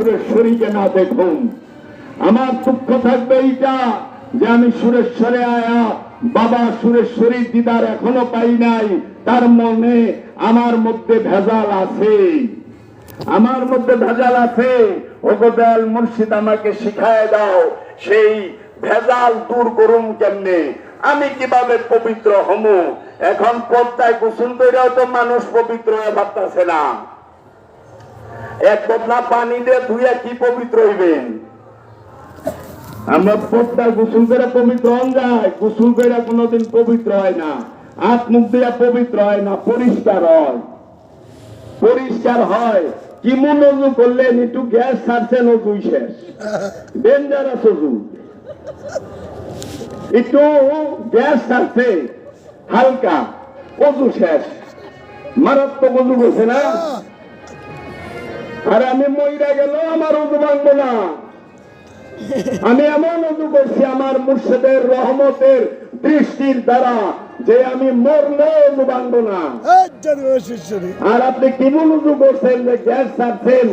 সুরেশ্বরীকে না দেখুন। আমার দুঃখ থাকবে এইটা যে আমি সুরেশ্বরে আয়া বাবা সুরেশ্বরীর দিদার এখনো পাই নাই। তার মনে আমার মধ্যে ভেজাল আছে, আমার মধ্যে ভেজাল আছে। ওগো দয়াল মুর্শিদ আমাকে শিখায় দাও সেই ভেজাল দূর করুন কেমনে, আমি কিভাবে পবিত্র হমু। এখন পদ্মায় গোসল কইরাও তো মানুষ পবিত্র হয়ে ভাবতেছে না। এক বদলা পানি দিয়ে ধুইয়া কি পবিত্র হইবেন? আমরা পদ্মায় গোসল করে পবিত্র হন যায়, গোসল করে কোনোদিন পবিত্র হয় না। হাত মুখ দিয়া পবিত্র হয় না, পরিষ্কার হয়। পরিষ্কার হয় কি মন অজু করলেন, একটু গ্যাস ছাড়ছেন, অজুই শেষ। ডেঞ্জারাস অজু, একটু গ্যাস ছাড়ছে হালকা, অজু শেষ, মারাত্মক অজু করছে না। আর আমি মইরা গেল আমার অজু ভাঙবো না। আমি এমন অজু করছি আমার মুর্শিদের রহমতের দৃষ্টির দ্বারা যে আমি মরলে অজু ভাঙবো না। আর আপনি কেমন উজু করছেন যে গ্যাস ছাড়ছেন,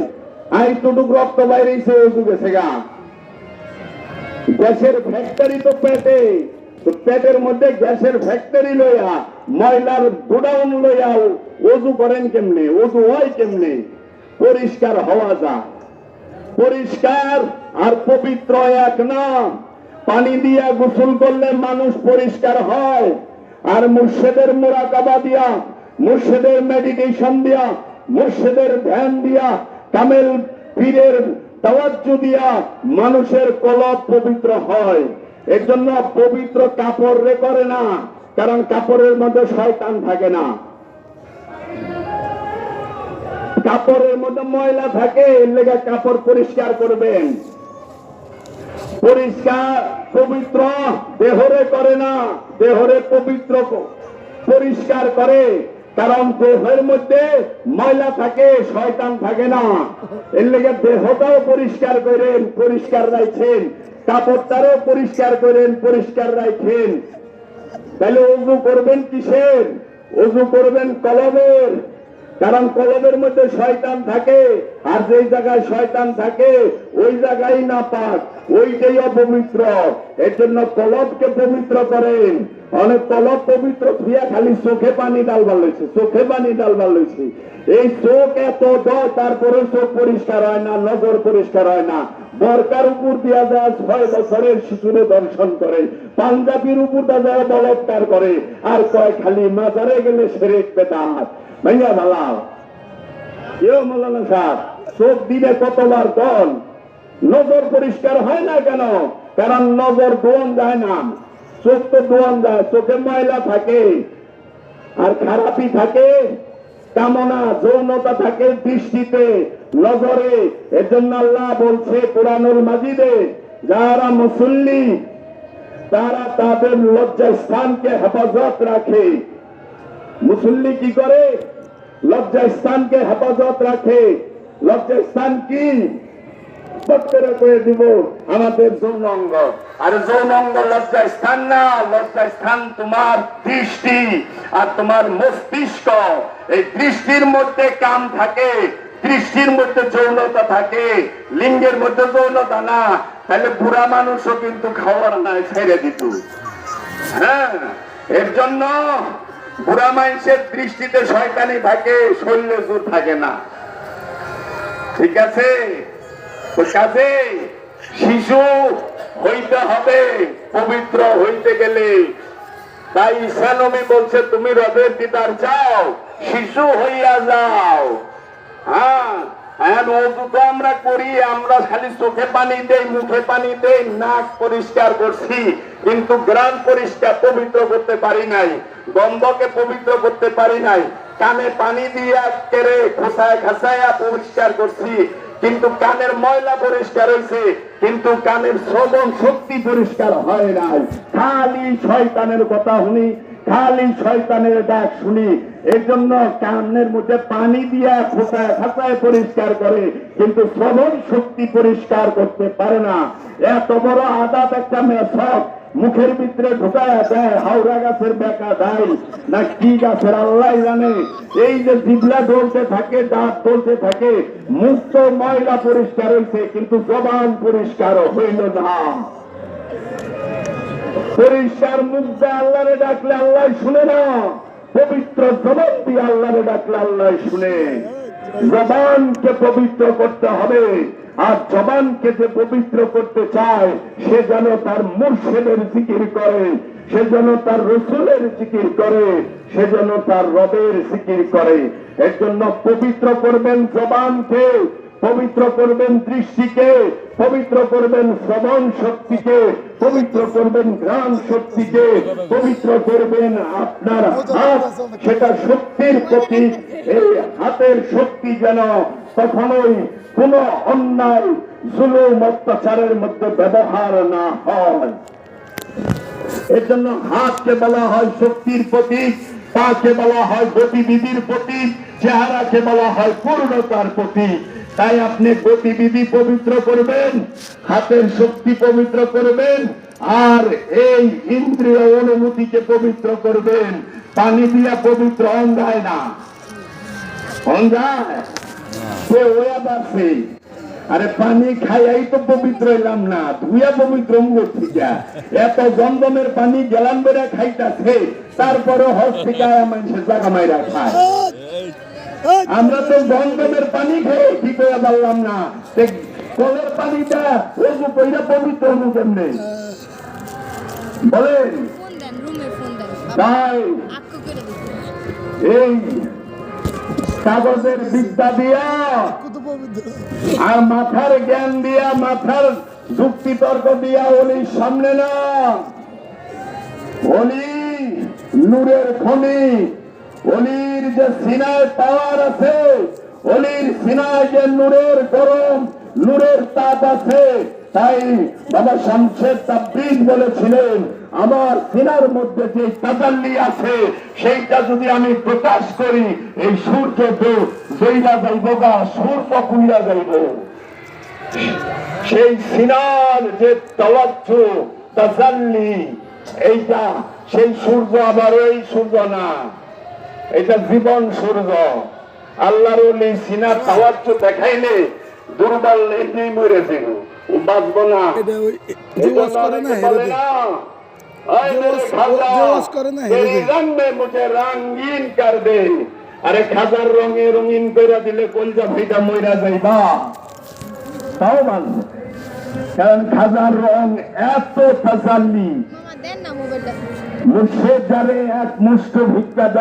আর একটুটুক রক্ত বাইরে উজু গেছে গা। গ্যাসের ফ্যাক্টরি তো পেটে, তো পেটের মধ্যে গ্যাসের ফ্যাক্টরি লইয়া ময়লার গোডাউন লইয়া উজু করেন কেমনে? উজু হয় কেমনে? পরিষ্কার হওয়া যায়। পরিষ্কার আর পবিত্র এক না। পানি দিয়া গোসল করলে মানুষ পরিষ্কার হয়, আর মুর্শিদের মুরাকাবা দিয়া, মুর্শিদের মেডিটেশন দিয়া, মুর্শিদের ধ্যান দিয়া, কামেল পীরের তাওয়াজ্জু দিয়া মানুষের কলব পবিত্র হয়। এর জন্য পবিত্র কাপড় রে করে না, কারণ কাপড়ের মধ্যে শয়তান থাকে না। কাপড়ের মধ্যে ময়লা থাকে, এর লেগে কাপড় পরিষ্কার করবেন। পরিষ্কার পবিত্র দেহরে করে না, দেহরে পবিত্র পরিষ্কার করে, কারণ দেহের মধ্যে ময়লা থাকে, শয়তান থাকে না। এর লেগে দেহটাও পরিষ্কার করেন, পরিষ্কার রাখছেন, কাপড়টারও পরিষ্কার করেন, পরিষ্কার রাখছেন। তাহলে ওযু করবেন কিসের? ওযু করবেন কলবের, কারণ কলবের মধ্যে শয়তান থাকে, আর যেই জায়গায় শয়তান থাকে ওই জায়গায় না পাক, ওইটাই অপবিত্র। এর জন্য কলবকে পবিত্র করেন। অনেক কলব পবিত্র থুয়া খালি চোখে পানি ডালবার লইছে, চোখে পানি ডালবার লইছে। এই চোখ এত দয়, তারপরে চোখ পরিষ্কার হয় না, নজর পরিষ্কার হয় না। বরকার উপর দিয়া যায় 6 বছরের শিশুরে দর্শন করে, পাঞ্জাবির উপর যায় বলৎকার করে, আর কয় খালি মাজারে গেলে শিরক বেদাত। ভাইয়া ভালা কেউ মৌলানা সাহেব চোখ দিলে কতবার দল, নজর পরিষ্কার হয় না কেন? কারণ নজর দোয়ান যায় না, চোখ তো দোয়ান যায়, চোখে ময়লা থাকে, আর খারাপই থাকে, কামনা যৌনতা থাকে দৃষ্টিতে, নজরে। এর জন্য আল্লাহ বলছে কুরআনুল মাজিদে, যারা মুসল্লি তারা তাদের লজ্জাস্থানকে হেফাজত রাখে। মুসল্লি কি করে? লজ্জাস্থানকে হেফাজত রাখে। লজ্জাস্থান কি? করে দিব আমাদের যৌনাঙ্গ। আর যৌনাঙ্গ লজ্জাস্থান না, লজ্জাস্থান তোমার দৃষ্টি আর তোমার মস্তিষ্ক। এই দৃষ্টির মধ্যে কাম থাকে, দৃষ্টির মধ্যে যৌনতা থাকে, লিঙ্গের মধ্যে যৌনতা না। তাহলে বুড়া মানুষও কিন্তু খাওয়ার নাই ছেড়ে দিত। হ্যাঁ, এর জন্য বুড়া মানুষের দৃষ্টিতে শয়তানি থাকে, শরীরে জোর থাকে না। ঠিক আছে? কাজে শিশু হইতে হবে পবিত্র হইতে গেলে। তাই ঈসা নবী বলছে, তুমি রবের দিদার চাও, শিশু হইয়া যাও। হ্যাঁ, ওযু তো আমরা করি, আমরা খালি চোখে পানি দেই, মুখে পানি দেই, নাক পরিষ্কার করছি, কিন্তু গ্রাম পরিষ্কার পবিত্র করতে পারি নাই, গন্ধকে পবিত্র করতে পারি নাই। কানে পানি দিয়া কেড়ে খোসায় খাসায়া পরিষ্কার করছি, কিন্তু কানের ময়লা পরিষ্কার হয়েছে, কিন্তু কানের শ্রবণ শক্তি পরিষ্কার হয় নাই। খালি শয়তানের কথা শুনি, খালি শয়তানের ডাক শুনি। এর জন্য কানের মধ্যে পানি দিয়া খোসায় খাসায় পরিষ্কার করে, কিন্তু শ্রবণ শক্তি পরিষ্কার করতে পারে না। এত বড় আদাত একটা মেসক, মুখের ভিতরে ঢুকায়া দেয় হাওড়া গাছের বেকা দেয় না কি গাছের আল্লাহ জানে। এই যে জিবলা ডলতে থাকে, দাঁত ডলতে থাকে, মুখ তো ময়লা পরিষ্কার হয়েছে কিন্তু জবান পরিষ্কার হইল না। পরিষ্কার মুখ দিয়ে আল্লাহরে ডাকলে আল্লাহ শুনে না, পবিত্র জবান দিয়ে আল্লাহরে ডাকলে আল্লাহ শুনে। জবানকে পবিত্র করতে হবে, আর জবানকে যে পবিত্র করতে চায় সে যেন তার মুর্শিদের জিকির করে, সে যেন তার রসুলের জিকির করে, সে যেন তার রবের জিকির করে। এর জন্য পবিত্র করবেন জবানকে, পবিত্র করবেন দৃষ্টিকে, পবিত্র করবেন শ্রবণ শক্তিকে, পবিত্র করবেন ঘ্রাণ শক্তিকে, পবিত্র করবেন আপনার হাত, সেটা শক্তির প্রতীক। এই হাতের শক্তি যেন কখনোই কোন অন্যায় জুলুম অত্যাচারের মধ্যে ব্যবহার না হয়। এর জন্য হাতকে বলা হয় শক্তির প্রতীক, পাকে বলা হয় গতিবিধির প্রতীক, চেহারাকে বলা হয় পূর্ণতার প্রতীক। তাই আপনি গতিবিধি পবিত্র করবেন, হাতের শক্তি পবিত্র করবেন, আর এই ইন্দ্রিয় অনুভূতিকে পবিত্র করবেন। পানি দিয়া পবিত্র অঙ্গায় না, অঙ্গায় সে ওয়া বাসে। আরে পানি খাইয়াই তো পবিত্র হইলাম না, ধুইয়া পবিত্র থেকে এত গন্ধমের পানি গেলাম বেড়া খাইতাছে, তারপরে হজ থেকে মানুষের জায়গা মাইরা খায়। আমরা তো গন্ধমের পানি খেয়ে ঠিক হয়ে পারলাম না, কলের পানিটা ওজু কইরা পবিত্র হবো কেমনে বলেন? তাই এই কাগজের বিদ্যা দিয়া আর মাথার জ্ঞান দিয়া, মাথার যুক্তি তর্ক দিয়া অলির সামনে না। অলি নূরের খনি, অলির যে সিনায় পাওয়ার আছে, অলির সিনায় যে নূরের গরম, নূরের তাপ আছে। তাই বাবা শামসের তাবরিজ বলেছিলেন, আমার সিনার মধ্যে যে তাজাল্লি আছে সেইটা যদি আমি প্রকাশ করি, এই সূর্য তো জইলা যাইব গা, সূর্য কুইরা যাইব। সেই সিনার যে তাওয়াজ্জু তাজাল্লি, এইটা সেই সূর্য আবার ওই সূর্য না, এটা জীবন সূর্য। আল্লাহর ওলি সিনার তাওয়াজ্জু দেখাইলে দুর্বল এমনি মরে যাইব, বাঁচবো না। রঙিন করবে, আরে খাজার রঙে রঙিন করে দিলে কলজা ভাইটা মইরা যাইবা, তাও বাঁচবো। কারণ খাজার রং এত তাজাল্লি, মুর্শিদ যারে এক মুষ্ট ভিক্ষা